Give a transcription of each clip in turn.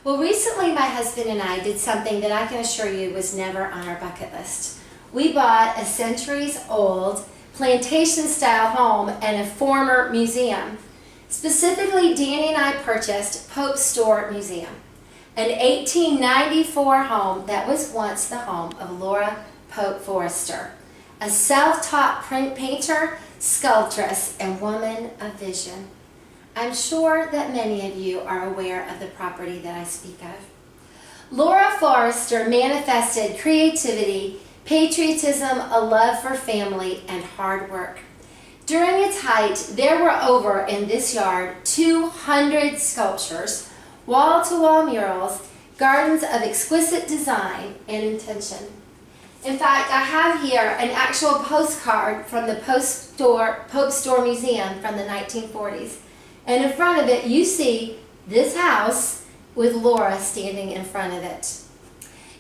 Well, recently my husband and I did something that I can assure you was never on our bucket list. We bought a centuries-old plantation-style home and a former museum. Specifically, Danny and I purchased Pope's Store Museum, an 1894 home that was once the home of Laura Pope Forrester, a self-taught print painter, sculptress, and woman of vision. I'm sure that many of you are aware of the property that I speak of. Laura Forrester manifested creativity, patriotism, a love for family, and hard work. During its height, there were over in this yard 200 sculptures, wall-to-wall murals, gardens of exquisite design and intention. In fact, I have here an actual postcard from the Pope Store Museum from the 1940s. And in front of it, you see this house with Laura standing in front of it.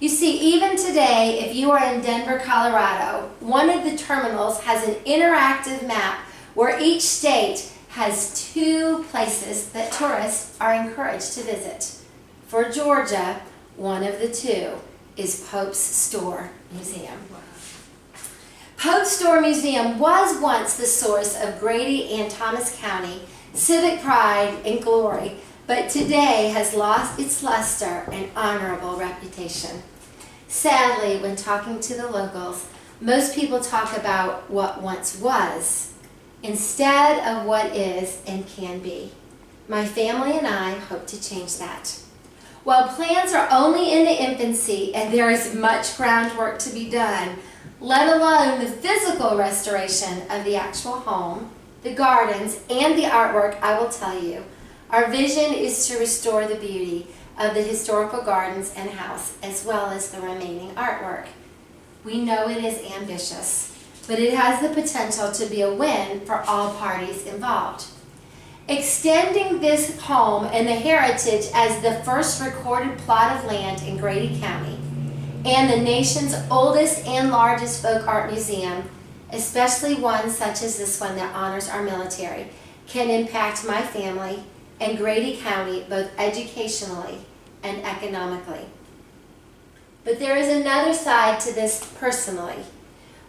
You see, even today, if you are in Denver, Colorado, one of the terminals has an interactive map where each state has 2 places that tourists are encouraged to visit. For Georgia, one of the 2 is Pope's Store Museum. Pope's Store Museum was once the source of Grady and Thomas County civic pride and glory, but today has lost its luster and honorable reputation. Sadly, when talking to the locals, most people talk about what once was instead of what is and can be. My family and I hope to change that. While plans are only in the infancy and there is much groundwork to be done, let alone the physical restoration of the actual home, the gardens, and the artwork, I will tell you, our vision is to restore the beauty of the historical gardens and house, as well as the remaining artwork. We know it is ambitious, but it has the potential to be a win for all parties involved. Extending this home and the heritage as the first recorded plot of land in Grady County and the nation's oldest and largest folk art museum, especially one such as this one that honors our military, can impact my family and Grady County both educationally and economically. But there is another side to this personally.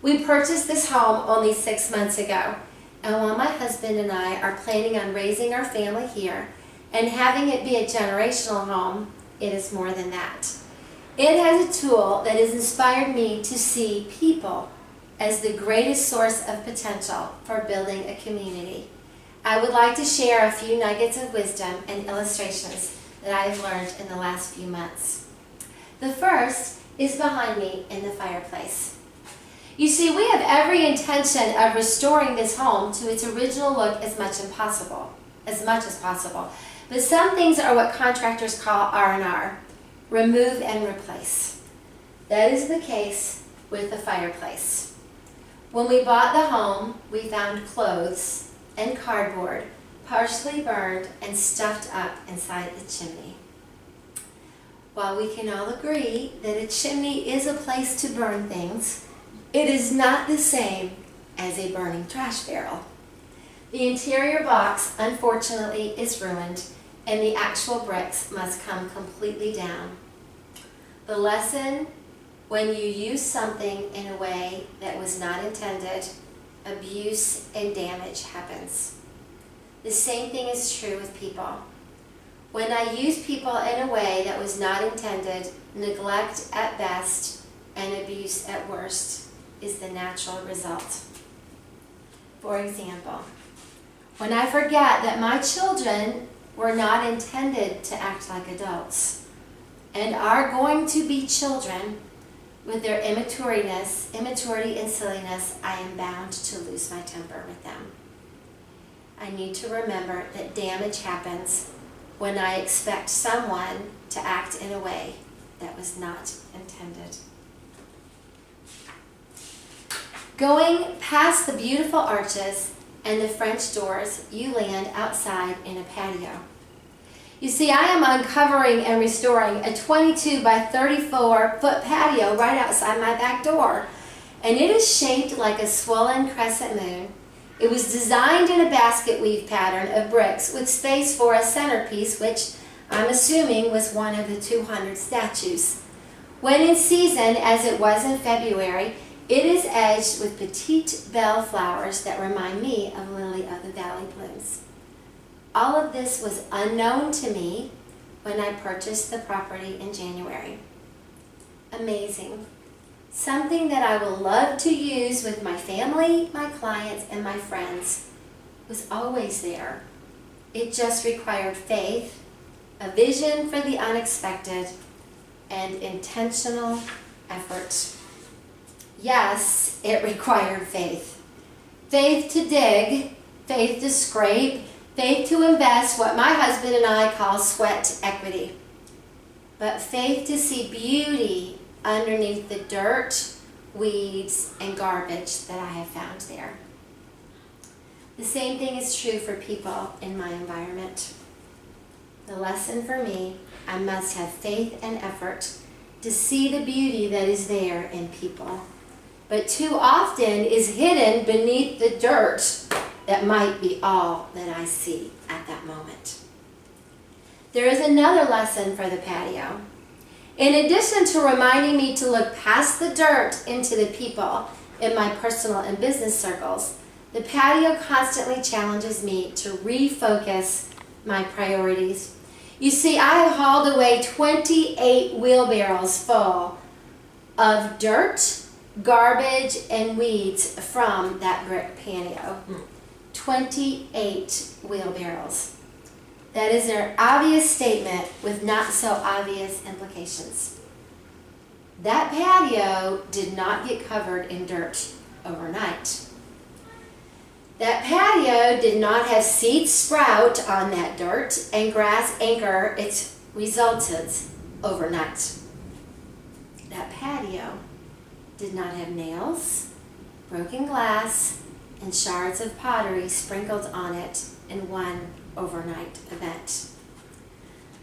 We purchased this home only 6 months ago, and while my husband and I are planning on raising our family here and having it be a generational home, it is more than that. It has a tool that has inspired me to see people as the greatest source of potential for building a community. I would like to share a few nuggets of wisdom and illustrations that I have learned in the last few months. The first is behind me in the fireplace. You see, we have every intention of restoring this home to its original look as much as possible. But some things are what contractors call R&R, remove and replace. That is the case with the fireplace. When we bought the home, we found clothes and cardboard partially burned and stuffed up inside the chimney. While we can all agree that a chimney is a place to burn things, it is not the same as a burning trash barrel. The interior box, unfortunately, is ruined, and the actual bricks must come completely down. The lesson: when you use something in a way that was not intended, abuse and damage happens. The same thing is true with people. When I use people in a way that was not intended, neglect at best and abuse at worst is the natural result. For example, when I forget that my children were not intended to act like adults and are going to be children, with their immaturity and silliness, I am bound to lose my temper with them. I need to remember that damage happens when I expect someone to act in a way that was not intended. Going past the beautiful arches and the French doors, you land outside in a patio. You see, I am uncovering and restoring a 22 by 34 foot patio right outside my back door. And it is shaped like a swollen crescent moon. It was designed in a basket weave pattern of bricks with space for a centerpiece, which I'm assuming was one of the 200 statues. When in season, as it was in February, it is edged with petite bell flowers that remind me of lily of the valley blooms. All of this was unknown to me when I purchased the property in January. Amazing. Something that I will love to use with my family, my clients, and my friends was always there. It just required faith, a vision for the unexpected, and intentional effort. Yes, it required faith. Faith to dig, faith to scrape, faith to invest what my husband and I call sweat equity. But faith to see beauty underneath the dirt, weeds, and garbage that I have found there. The same thing is true for people in my environment. The lesson for me, I must have faith and effort to see the beauty that is there in people, but too often is hidden beneath the dirt that might be all that I see at that moment. There is another lesson for the patio. In addition to reminding me to look past the dirt into the people in my personal and business circles, the patio constantly challenges me to refocus my priorities. You see, I have hauled away 28 wheelbarrows full of dirt, garbage, and weeds from that brick patio. 28 wheelbarrows. That is an obvious statement with not so obvious implications. That patio did not get covered in dirt overnight. That patio did not have seeds sprout on that dirt and grass anchor its resultants overnight. That patio did not have nails, broken glass, and shards of pottery sprinkled on it in one overnight event.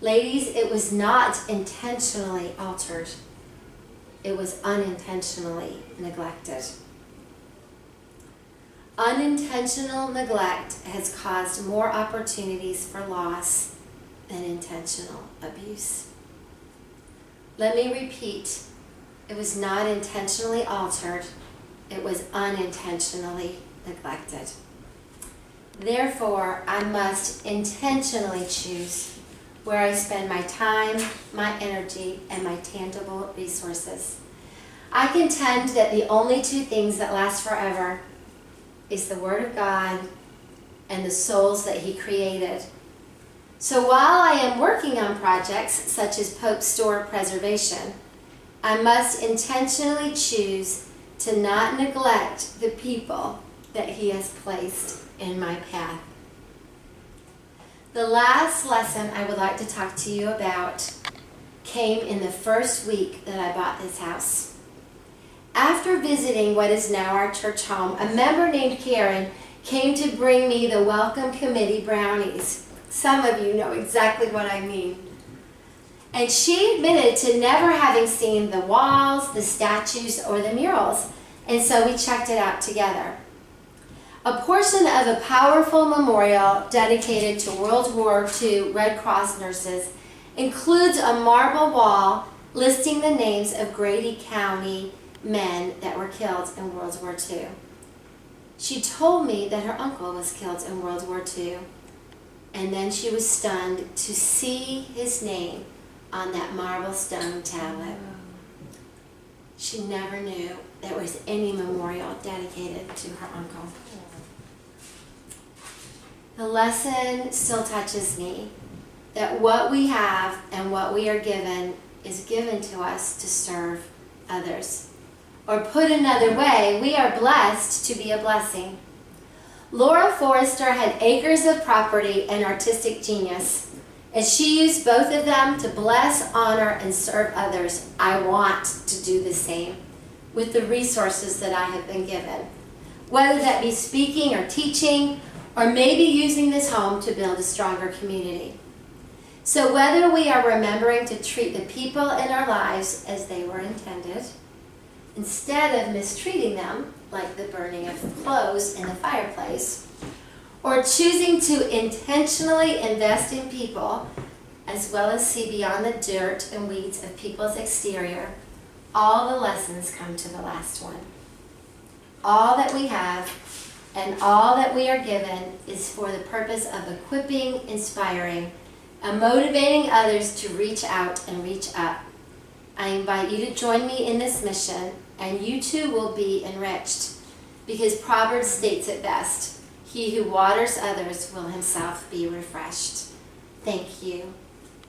Ladies, it was not intentionally altered. It was unintentionally neglected. Unintentional neglect has caused more opportunities for loss than intentional abuse. Let me repeat, it was not intentionally altered, it was unintentionally neglected. Therefore, I must intentionally choose where I spend my time, my energy, and my tangible resources. I contend that the only two things that last forever is the Word of God and the souls that He created. So while I am working on projects such as Pope's Store preservation, I must intentionally choose to not neglect the people that He has placed in my path. The last lesson I would like to talk to you about came in the first week that I bought this house. After visiting what is now our church home, a member named Karen came to bring me the welcome committee brownies. Some of you know exactly what I mean. And she admitted to never having seen the walls, the statues, or the murals, and so we checked it out together. A portion of a powerful memorial dedicated to World War II Red Cross nurses includes a marble wall listing the names of Grady County men that were killed in World War II. She told me that her uncle was killed in World War II, and then she was stunned to see his name on that marble stone tablet. She never knew there was any memorial dedicated to her uncle. The lesson still touches me that what we have and what we are given is given to us to serve others. Or put another way, we are blessed to be a blessing. Laura Forrester had acres of property and artistic genius, and she used both of them to bless, honor, and serve others. I want to do the same with the resources that I have been given, whether that be speaking or teaching, or maybe using this home to build a stronger community. So whether we are remembering to treat the people in our lives as they were intended, instead of mistreating them, like the burning of clothes in the fireplace, or choosing to intentionally invest in people as well as see beyond the dirt and weeds of people's exterior, all the lessons come to the last one. All that we have and all that we are given is for the purpose of equipping, inspiring, and motivating others to reach out and reach up. I invite you to join me in this mission, and you too will be enriched, because Proverbs states it best: he who waters others will himself be refreshed. Thank you.